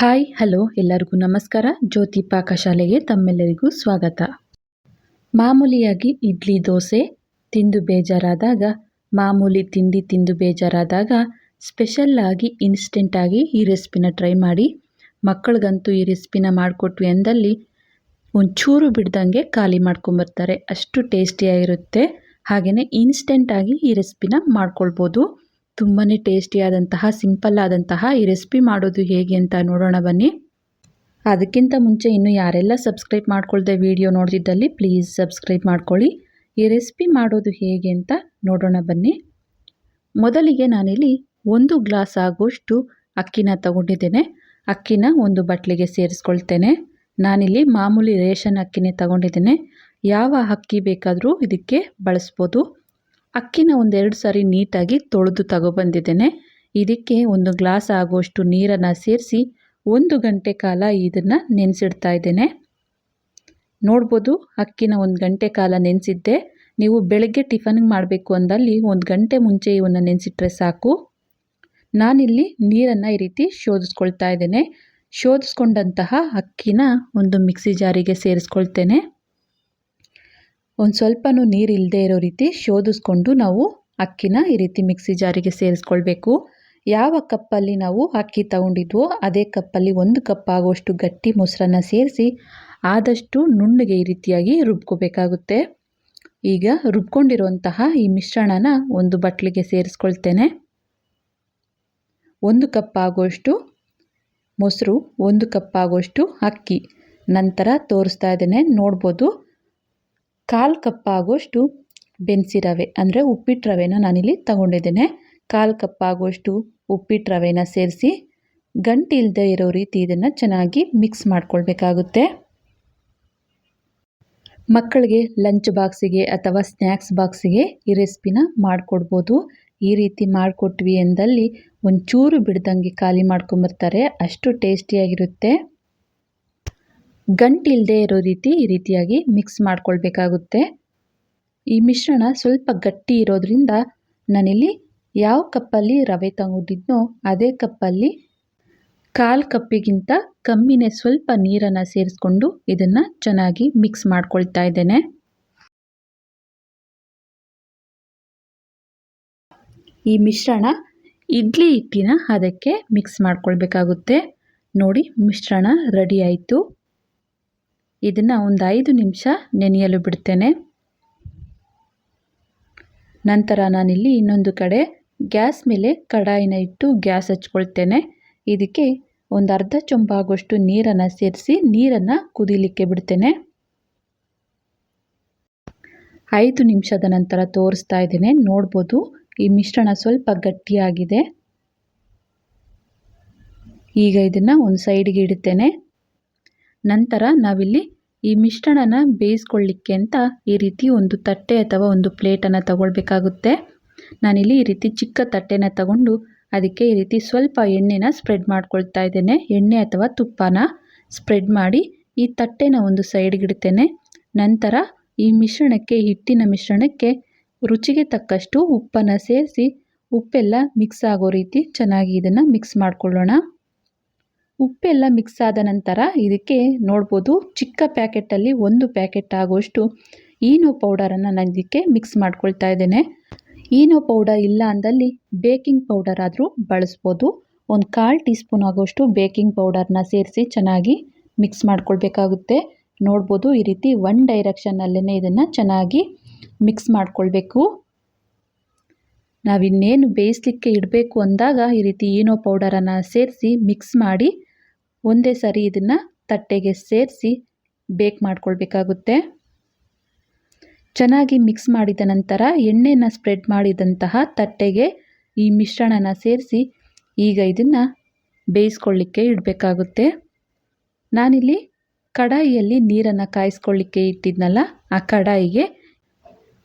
Hi hello ಎಲ್ಲರಿಗೂ ನಮಸ್ಕಾರ. ಜ್ಯೋತಿ ಪಾಕಶಾಲೆಗೆ ತಮ್ಮೆಲ್ಲರಿಗೂ ಸ್ವಾಗತ. ಮಾಮೂಲಿಯಾಗಿ ಇಡ್ಲಿ ದೋಸೆ ತಿಂದು ಬೇಜಾರಾದಾಗ, ಮಾಮೂಲಿ ತಿಂಡಿ ತಿಂದು ಬೇಜಾರಾದಾಗ ಸ್ಪೆಷಲ್ಲಾಗಿ ಇನ್ಸ್ಟೆಂಟಾಗಿ ಈ ರೆಸಿಪಿನ ಟ್ರೈ ಮಾಡಿ. ಮಕ್ಕಳಿಗಂತೂ ಈ ರೆಸಿಪಿನ ಮಾಡಿಕೊಟ್ವಿ ಅಂದಲ್ಲಿ ಒಂಚೂರು ಬಿಡ್ದಂಗೆ ಖಾಲಿ ಮಾಡ್ಕೊಂಬರ್ತಾರೆ. ಅಷ್ಟು ಟೇಸ್ಟಿಯಾಗಿರುತ್ತೆ. ಹಾಗೆಯೇ ಇನ್ಸ್ಟೆಂಟಾಗಿ ಈ ರೆಸಿಪಿನ ಮಾಡ್ಕೊಳ್ಬೋದು. ತುಂಬಾ ಟೇಸ್ಟಿಯಾದಂತಹ ಸಿಂಪಲ್ ಆದಂತಹ ಈ ರೆಸಿಪಿ ಮಾಡೋದು ಹೇಗೆ ಅಂತ ನೋಡೋಣ ಬನ್ನಿ. ಅದಕ್ಕಿಂತ ಮುಂಚೆ ಇನ್ನೂ ಯಾರೆಲ್ಲ ಸಬ್ಸ್ಕ್ರೈಬ್ ಮಾಡ್ಕೊಳ್ದೆ ವಿಡಿಯೋ ನೋಡ್ತಿದ್ದಲ್ಲಿ ಪ್ಲೀಸ್ ಸಬ್ಸ್ಕ್ರೈಬ್ ಮಾಡ್ಕೊಳ್ಳಿ. ಈ ರೆಸಿಪಿ ಮಾಡೋದು ಹೇಗೆ ಅಂತ ನೋಡೋಣ ಬನ್ನಿ. ಮೊದಲಿಗೆ ನಾನಿಲ್ಲಿ 1 ಗ್ಲಾಸ್ ಆಗುವಷ್ಟು ಅಕ್ಕಿನ ತಗೊಂಡಿದ್ದೇನೆ. ಅಕ್ಕಿನ ಒಂದು ಬಟ್ಲಿಗೆ ಸೇರಿಸ್ಕೊಳ್ತೇನೆ. ನಾನಿಲ್ಲಿ ಮಾಮೂಲಿ ರೇಷನ್ ಅಕ್ಕಿನೇ ತಗೊಂಡಿದ್ದೇನೆ. ಯಾವ ಅಕ್ಕಿ ಬೇಕಾದರೂ ಇದಕ್ಕೆ ಬಳಸ್ಬೋದು. ಅಕ್ಕಿನ 2 ಸಾರಿ ನೀಟಾಗಿ ತೊಳೆದು ತಗೊಬಂದಿದ್ದೇನೆ. ಇದಕ್ಕೆ 1 ಗ್ಲಾಸ್ ಆಗುವಷ್ಟು ನೀರನ್ನು ಸೇರಿಸಿ 1 ಗಂಟೆ ಕಾಲ ಇದನ್ನು ನೆನೆಸಿಡ್ತಾ ಇದ್ದೇನೆ. ನೋಡ್ಬೋದು, ಅಕ್ಕಿನ 1 ಗಂಟೆ ಕಾಲ ನೆನೆಸಿದ್ದೆ. ನೀವು ಬೆಳಗ್ಗೆ ಟಿಫನ್ಗೆ ಮಾಡಬೇಕು ಅಂದಲ್ಲಿ 1 ಗಂಟೆ ಮುಂಚೆ ಇವನ್ನ ನೆನೆಸಿಟ್ರೆ ಸಾಕು. ನಾನಿಲ್ಲಿ ನೀರನ್ನು ಈ ರೀತಿ ಶೋಧಿಸ್ಕೊಳ್ತಾ ಇದ್ದೇನೆ. ಶೋಧಿಸ್ಕೊಂಡಂತಹ ಅಕ್ಕಿನ ಒಂದು ಮಿಕ್ಸಿ ಜಾರಿಗೆ ಸೇರಿಸ್ಕೊಳ್ತೇನೆ. ಒಂದು ಸ್ವಲ್ಪನೂ ನೀರು ಇಲ್ಲದೆ ಇರೋ ರೀತಿ ಶೋಧಿಸ್ಕೊಂಡು ನಾವು ಅಕ್ಕಿನ ಈ ರೀತಿ ಮಿಕ್ಸಿ ಜಾರಿಗೆ ಸೇರಿಸ್ಕೊಳ್ಬೇಕು. ಯಾವ ಕಪ್ಪಲ್ಲಿ ನಾವು ಅಕ್ಕಿ ತಗೊಂಡಿದ್ವೋ ಅದೇ ಕಪ್ಪಲ್ಲಿ 1 ಕಪ್ ಆಗುವಷ್ಟು ಗಟ್ಟಿ ಮೊಸರನ್ನು ಸೇರಿಸಿ ಆದಷ್ಟು ನುಣ್ಣಗೆ ಈ ರೀತಿಯಾಗಿ ರುಬ್ಕೋಬೇಕಾಗುತ್ತೆ. ಈಗ ರುಬ್ಕೊಂಡಿರುವಂತಹ ಈ ಮಿಶ್ರಣನ ಒಂದು ಬಟ್ಲಿಗೆ ಸೇರಿಸ್ಕೊಳ್ತೇನೆ. 1 ಕಪ್ ಆಗುವಷ್ಟು ಮೊಸರು, 1 ಕಪ್ ಆಗುವಷ್ಟು ಅಕ್ಕಿ, ನಂತರ ತೋರಿಸ್ತಾ ಇದ್ದೇನೆ ನೋಡ್ಬೋದು. 1/4 ಕಪ್ ಆಗುವಷ್ಟು ಬೆನ್ಸಿ ರವೆ ಅಂದರೆ ಉಪ್ಪಿಟ್ಟು ರವೆನ ನಾನಿಲ್ಲಿ ತಗೊಂಡಿದ್ದೇನೆ. 1/4 ಕಪ್ ಆಗುವಷ್ಟು ಉಪ್ಪಿಟ್ಟು ರವೆನ ಸೇರಿಸಿ ಗಂಟು ಇಲ್ಲದೆ ಇರೋ ರೀತಿ ಇದನ್ನು ಚೆನ್ನಾಗಿ ಮಿಕ್ಸ್ ಮಾಡ್ಕೊಳ್ಬೇಕಾಗುತ್ತೆ. ಮಕ್ಕಳಿಗೆ ಲಂಚ್ ಬಾಕ್ಸಿಗೆ ಅಥವಾ ಸ್ನ್ಯಾಕ್ಸ್ ಬಾಕ್ಸಿಗೆ ಈ ರೆಸಿಪಿನ ಮಾಡಿಕೊಡ್ಬೋದು. ಈ ರೀತಿ ಮಾಡಿಕೊಟ್ವಿ ಎಂದಲ್ಲಿ ಒಂಚೂರು ಬಿಡ್ದಂಗೆ ಖಾಲಿ ಮಾಡ್ಕೊಂಬರ್ತಾರೆ. ಅಷ್ಟು ಟೇಸ್ಟಿಯಾಗಿರುತ್ತೆ. ಗಂಟು ಇಲ್ಲದೆ ಇರೋ ರೀತಿ ಈ ರೀತಿಯಾಗಿ ಮಿಕ್ಸ್ ಮಾಡ್ಕೊಳ್ಬೇಕಾಗುತ್ತೆ. ಈ ಮಿಶ್ರಣ ಸ್ವಲ್ಪ ಗಟ್ಟಿ ಇರೋದ್ರಿಂದ ನಾನಿಲ್ಲಿ ಯಾವ ಕಪ್ಪಲ್ಲಿ ರವೆ ತಗೊಂಡಿದ್ನೋ ಅದೇ ಕಪ್ಪಲ್ಲಿ 1/4 ಕಪ್ಪಿಗಿಂತ ಕಮ್ಮಿನೇ ಸ್ವಲ್ಪ ನೀರನ್ನು ಸೇರಿಸ್ಕೊಂಡು ಇದನ್ನು ಚೆನ್ನಾಗಿ ಮಿಕ್ಸ್ ಮಾಡ್ಕೊಳ್ತಾ ಇದ್ದೇನೆ. ಈ ಮಿಶ್ರಣ ಇಡ್ಲಿ ಹಿಟ್ಟಿನ ಅದಕ್ಕೆ ಮಿಕ್ಸ್ ಮಾಡ್ಕೊಳ್ಬೇಕಾಗುತ್ತೆ. ನೋಡಿ, ಮಿಶ್ರಣ ರೆಡಿ ಆಯಿತು. ಇದನ್ನು ಒಂದು 5 ನಿಮಿಷ ನೆನೆಯಲು ಬಿಡ್ತೇನೆ. ನಂತರ ನಾನಿಲ್ಲಿ ಇನ್ನೊಂದು ಕಡೆ ಗ್ಯಾಸ್ ಮೇಲೆ ಕಡಾಯಿನ ಇಟ್ಟು ಗ್ಯಾಸ್ ಹಚ್ಕೊಳ್ತೇನೆ. ಇದಕ್ಕೆ ಒಂದು ಅರ್ಧ ಚೊಂಬಾಗುವಷ್ಟು ನೀರನ್ನು ಸೇರಿಸಿ ನೀರನ್ನು ಕುದೀಲಿಕ್ಕೆ ಬಿಡ್ತೇನೆ. 5 ನಿಮಿಷದ ನಂತರ ತೋರಿಸ್ತಾ ಇದ್ದೇನೆ. ನೋಡ್ಬೋದು, ಈ ಮಿಶ್ರಣ ಸ್ವಲ್ಪ ಗಟ್ಟಿಯಾಗಿದೆ. ಈಗ ಇದನ್ನು ಒಂದು ಸೈಡ್ಗೆ ಇಡುತ್ತೇನೆ. ನಂತರ ನಾವಿಲ್ಲಿ ಈ ಮಿಶ್ರಣನ ಬೇಯಿಸ್ಕೊಳ್ಳಿಕ್ಕೆ ಅಂತ ಈ ರೀತಿ ಒಂದು ತಟ್ಟೆ ಅಥವಾ ಒಂದು ಪ್ಲೇಟನ್ನು ತಗೊಳ್ಬೇಕಾಗುತ್ತೆ. ನಾನಿಲ್ಲಿ ಈ ರೀತಿ ಚಿಕ್ಕ ತಟ್ಟೆನ ತಗೊಂಡು ಅದಕ್ಕೆ ಈ ರೀತಿ ಸ್ವಲ್ಪ ಎಣ್ಣೆನ ಸ್ಪ್ರೆಡ್ ಮಾಡ್ಕೊಳ್ತಾ ಇದ್ದೇನೆ. ಎಣ್ಣೆ ಅಥವಾ ತುಪ್ಪನ ಸ್ಪ್ರೆಡ್ ಮಾಡಿ ಈ ತಟ್ಟೆನ ಒಂದು ಸೈಡ್ಗೆ ಇಡ್ತೇನೆ. ನಂತರ ಈ ಮಿಶ್ರಣಕ್ಕೆ, ಹಿಟ್ಟಿನ ಮಿಶ್ರಣಕ್ಕೆ ರುಚಿಗೆ ತಕ್ಕಷ್ಟು ಉಪ್ಪನ್ನು ಸೇರಿಸಿ ಉಪ್ಪೆಲ್ಲ ಮಿಕ್ಸ್ ಆಗೋ ರೀತಿ ಚೆನ್ನಾಗಿ ಇದನ್ನು ಮಿಕ್ಸ್ ಮಾಡ್ಕೊಳ್ಳೋಣ. ಉಪ್ಪೆಲ್ಲ ಮಿಕ್ಸ್ ಆದ ನಂತರ ಇದಕ್ಕೆ ನೋಡ್ಬೋದು, ಚಿಕ್ಕ ಪ್ಯಾಕೆಟಲ್ಲಿ 1 ಪ್ಯಾಕೆಟ್ ಆಗುವಷ್ಟು ಈನೋ ಪೌಡರನ್ನು ನಾನು ಇದಕ್ಕೆ ಮಿಕ್ಸ್ ಮಾಡ್ಕೊಳ್ತಾ ಇದ್ದೇನೆ. ಈನೋ ಪೌಡರ್ ಇಲ್ಲ ಅಂದಲ್ಲಿ ಬೇಕಿಂಗ್ ಪೌಡರ್ ಆದರೂ ಬಳಸ್ಬೋದು. ಒಂದು 1/4 ಟೀ ಸ್ಪೂನ್ ಆಗುವಷ್ಟು ಬೇಕಿಂಗ್ ಪೌಡರ್ನ ಸೇರಿಸಿ ಚೆನ್ನಾಗಿ ಮಿಕ್ಸ್ ಮಾಡ್ಕೊಳ್ಬೇಕಾಗುತ್ತೆ. ನೋಡ್ಬೋದು, ಈ ರೀತಿ ಒನ್ ಡೈರೆಕ್ಷನ್ನಲ್ಲೇ ಇದನ್ನು ಚೆನ್ನಾಗಿ ಮಿಕ್ಸ್ ಮಾಡ್ಕೊಳ್ಬೇಕು. ನಾವಿನ್ನೇನು ಬೇಯಿಸಲಿಕ್ಕೆ ಇಡಬೇಕು ಅಂದಾಗ ಈ ರೀತಿ ಈನೋ ಪೌಡರನ್ನು ಸೇರಿಸಿ ಮಿಕ್ಸ್ ಮಾಡಿ ಒಂದೇ ಸಾರಿ ಇದನ್ನು ತಟ್ಟೆಗೆ ಸೇರಿಸಿ ಬೇಕ್ ಮಾಡ್ಕೊಳ್ಬೇಕಾಗುತ್ತೆ. ಚೆನ್ನಾಗಿ ಮಿಕ್ಸ್ ಮಾಡಿದ ನಂತರ ಎಣ್ಣೆನ ಸ್ಪ್ರೆಡ್ ಮಾಡಿದಂತಹ ತಟ್ಟೆಗೆ ಈ ಮಿಶ್ರಣನ ಸೇರಿಸಿ ಈಗ ಇದನ್ನು ಬೇಯಿಸ್ಕೊಳ್ಳಿಕ್ಕೆ ಇಡಬೇಕಾಗುತ್ತೆ. ನಾನಿಲ್ಲಿ ಕಡಾಯಿಯಲ್ಲಿ ನೀರನ್ನು ಕಾಯಿಸ್ಕೊಳ್ಳಿಕ್ಕೆ ಇಟ್ಟಿದ್ನಲ್ಲ, ಆ ಕಡಾಯಿಗೆ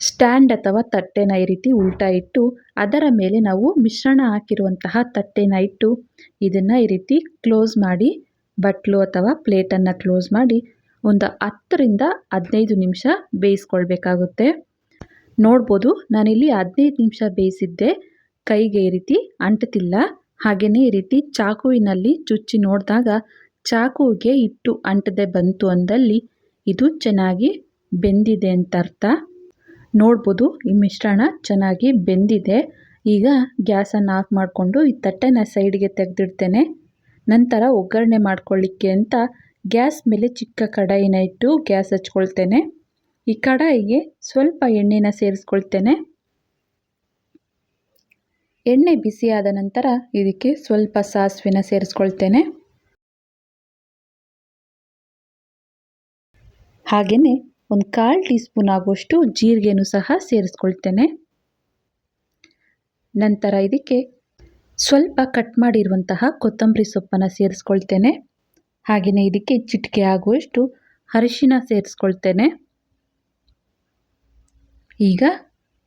ಸ್ಟ್ಯಾಂಡ್ ಅಥವಾ ತಟ್ಟೆನ ಈ ರೀತಿ ಉಲ್ಟಾ ಇಟ್ಟು ಅದರ ಮೇಲೆ ನಾವು ಮಿಶ್ರಣ ಹಾಕಿರುವಂತಹ ತಟ್ಟೆನ ಇಟ್ಟು ಇದನ್ನು ಈ ರೀತಿ ಕ್ಲೋಸ್ ಮಾಡಿ, ಬಟ್ಲು ಅಥವಾ ಪ್ಲೇಟನ್ನು ಕ್ಲೋಸ್ ಮಾಡಿ ಒಂದು 10 ರಿಂದ 15 ನಿಮಿಷ ಬೇಯಿಸ್ಕೊಳ್ಬೇಕಾಗುತ್ತೆ. ನೋಡ್ಬೋದು, ನಾನಿಲ್ಲಿ 15 ನಿಮಿಷ ಬೇಯಿಸಿದ್ದೆ. ಕೈಗೆ ಈ ರೀತಿ ಅಂಟುತ್ತಿಲ್ಲ. ಹಾಗೆಯೇ ಈ ರೀತಿ ಚಾಕುವಿನಲ್ಲಿ ಚುಚ್ಚಿ ನೋಡಿದಾಗ ಚಾಕುವಿಗೆ ಹಿಟ್ಟು ಅಂಟದೆ ಬಂತು ಅಂದಲ್ಲಿ ಇದು ಚೆನ್ನಾಗಿ ಬೆಂದಿದೆ ಅಂತ ಅರ್ಥ. ನೋಡ್ಬೋದು ಈ ಮಿಶ್ರಣ ಚೆನ್ನಾಗಿ ಬೆಂದಿದೆ. ಈಗ ಗ್ಯಾಸನ್ನು ಆಫ್ ಮಾಡಿಕೊಂಡು ಈ ತಟ್ಟೆನ ಸೈಡ್ಗೆ ತೆಗೆದಿಡ್ತೇನೆ. ನಂತರ ಒಗ್ಗರಣೆ ಮಾಡ್ಕೊಳ್ಳಿಕ್ಕೆ ಅಂತ ಗ್ಯಾಸ್ ಮೇಲೆ ಚಿಕ್ಕ ಕಡಾಯಿನ ಇಟ್ಟು ಗ್ಯಾಸ್ ಹಚ್ಕೊಳ್ತೇನೆ. ಈ ಕಡಾಯಿಗೆ ಸ್ವಲ್ಪ ಎಣ್ಣೆನ ಸೇರಿಸ್ಕೊಳ್ತೇನೆ. ಎಣ್ಣೆ ಬಿಸಿಯಾದ ನಂತರ ಇದಕ್ಕೆ ಸ್ವಲ್ಪ ಸಾಸಿವೆನ ಸೇರಿಸ್ಕೊಳ್ತೇನೆ. ಹಾಗೆಯೇ ಒಂದು 1/4 ಟೀ ಸ್ಪೂನ್ ಆಗುವಷ್ಟು ಜೀರಿಗೆನೂ ಸಹ ಸೇರಿಸ್ಕೊಳ್ತೇನೆ. ನಂತರ ಇದಕ್ಕೆ ಸ್ವಲ್ಪ ಕಟ್ ಮಾಡಿರುವಂತಹ ಕೊತ್ತಂಬರಿ ಸೊಪ್ಪನ್ನು ಸೇರಿಸ್ಕೊಳ್ತೇನೆ. ಹಾಗೆಯೇ ಇದಕ್ಕೆ ಚಿಟಿಕೆ ಆಗುವಷ್ಟು ಅರಿಶಿನ ಸೇರಿಸ್ಕೊಳ್ತೇನೆ. ಈಗ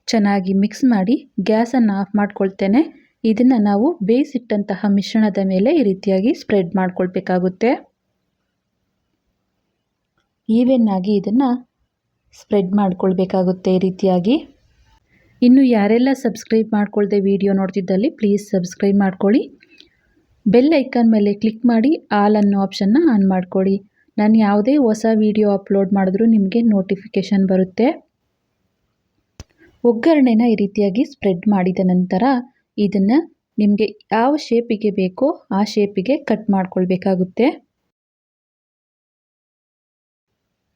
ಚೆನ್ನಾಗಿ ಮಿಕ್ಸ್ ಮಾಡಿ ಗ್ಯಾಸನ್ನು ಆಫ್ ಮಾಡ್ಕೊಳ್ತೇನೆ. ಇದನ್ನು ನಾವು ಬೇಯಿಸಿಟ್ಟಂತಹ ಮಿಶ್ರಣದ ಮೇಲೆ ಈ ರೀತಿಯಾಗಿ ಸ್ಪ್ರೆಡ್ ಮಾಡ್ಕೊಳ್ಬೇಕಾಗುತ್ತೆ. ಈವೆನ್ ಆಗಿ ಇದನ್ನು ಸ್ಪ್ರೆಡ್ ಮಾಡ್ಕೊಳ್ಬೇಕಾಗುತ್ತೆ ಈ ರೀತಿಯಾಗಿ. ಇನ್ನು ಯಾರೆಲ್ಲ ಸಬ್ಸ್ಕ್ರೈಬ್ ಮಾಡ್ಕೊಳ್ದೆ ವಿಡಿಯೋ ನೋಡ್ತಿದ್ದಲ್ಲಿ ಪ್ಲೀಸ್ ಸಬ್ಸ್ಕ್ರೈಬ್ ಮಾಡ್ಕೊಳ್ಳಿ. ಬೆಲ್ ಐಕಾನ್ ಮೇಲೆ ಕ್ಲಿಕ್ ಮಾಡಿ ಆಲ್ ಅನ್ನೋ ಆಪ್ಷನ್ನ ಆನ್ ಮಾಡ್ಕೊಳ್ಳಿ. ನಾನು ಯಾವುದೇ ಹೊಸ ವಿಡಿಯೋ ಅಪ್ಲೋಡ್ ಮಾಡಿದ್ರೂ ನಿಮಗೆ ನೋಟಿಫಿಕೇಷನ್ ಬರುತ್ತೆ. ಒಗ್ಗರಣೆನ ಈ ರೀತಿಯಾಗಿ ಸ್ಪ್ರೆಡ್ ಮಾಡಿದ ನಂತರ ಇದನ್ನು ನಿಮಗೆ ಯಾವ ಶೇಪಿಗೆ ಬೇಕೋ ಆ ಶೇಪಿಗೆ ಕಟ್ ಮಾಡ್ಕೊಳ್ಬೇಕಾಗುತ್ತೆ.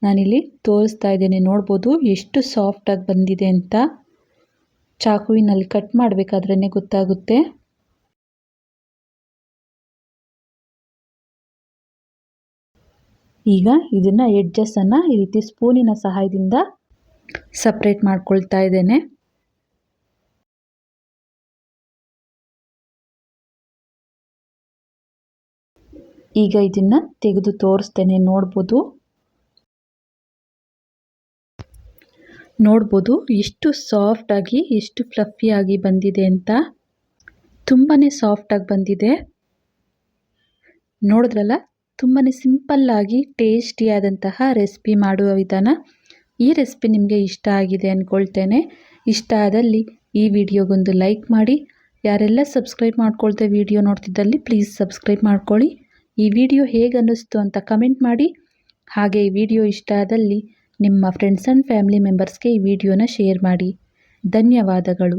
ನಾನಿಲ್ಲಿ ತೋರಿಸ್ತಾ ಇದ್ದೇನೆ, ನೋಡ್ಬೋದು ಎಷ್ಟು ಸಾಫ್ಟಾಗಿ ಬಂದಿದೆ ಅಂತ. ಚಾಕುವಿನಲ್ಲಿ ಕಟ್ ಮಾಡಬೇಕಾದ್ರೇ ಗೊತ್ತಾಗುತ್ತೆ. ಈಗ ಇದನ್ನು ಎಡ್ಜಸ್ಸನ್ನು ಈ ರೀತಿ ಸ್ಪೂನಿನ ಸಹಾಯದಿಂದ ಸಪ್ರೇಟ್ ಮಾಡ್ಕೊಳ್ತಾ ಇದ್ದೇನೆ. ಈಗ ಇದನ್ನು ತೆಗೆದು ತೋರಿಸ್ತೇನೆ. ನೋಡ್ಬೋದು ಎಷ್ಟು ಸಾಫ್ಟಾಗಿ ಎಷ್ಟು ಫ್ಲಫಿಯಾಗಿ ಬಂದಿದೆ ಅಂತ. ತುಂಬಾ ಸಾಫ್ಟಾಗಿ ಬಂದಿದೆ. ನೋಡಿದ್ರಲ್ಲ, ತುಂಬಾ ಸಿಂಪಲ್ಲಾಗಿ ಟೇಸ್ಟಿಯಾದಂತಹ ರೆಸಿಪಿ ಮಾಡುವ ವಿಧಾನ. ಈ ರೆಸಿಪಿ ನಿಮಗೆ ಇಷ್ಟ ಆಗಿದೆ ಅಂದ್ಕೊಳ್ತೇನೆ. ಇಷ್ಟ ಆದಲ್ಲಿ ಈ ವಿಡಿಯೋಗೊಂದು ಲೈಕ್ ಮಾಡಿ. ಯಾರೆಲ್ಲ ಸಬ್ಸ್ಕ್ರೈಬ್ ಮಾಡ್ಕೊಳ್ದೆ ವಿಡಿಯೋ ನೋಡ್ತಿದ್ದಲ್ಲಿ ಪ್ಲೀಸ್ ಸಬ್ಸ್ಕ್ರೈಬ್ ಮಾಡ್ಕೊಳ್ಳಿ. ಈ ವಿಡಿಯೋ ಹೇಗೆ ಅನ್ನಿಸ್ತು ಅಂತ ಕಮೆಂಟ್ ಮಾಡಿ. ಹಾಗೆ ಈ ವಿಡಿಯೋ ಇಷ್ಟ ಆದಲ್ಲಿ ನಿಮ್ಮ ಫ್ರೆಂಡ್ಸ್ ಆ್ಯಂಡ್ ಫ್ಯಾಮಿಲಿ ಮೆಂಬರ್ಸ್ಗೆ ಈ ವಿಡಿಯೋನ ಶೇರ್ ಮಾಡಿ. ಧನ್ಯವಾದಗಳು.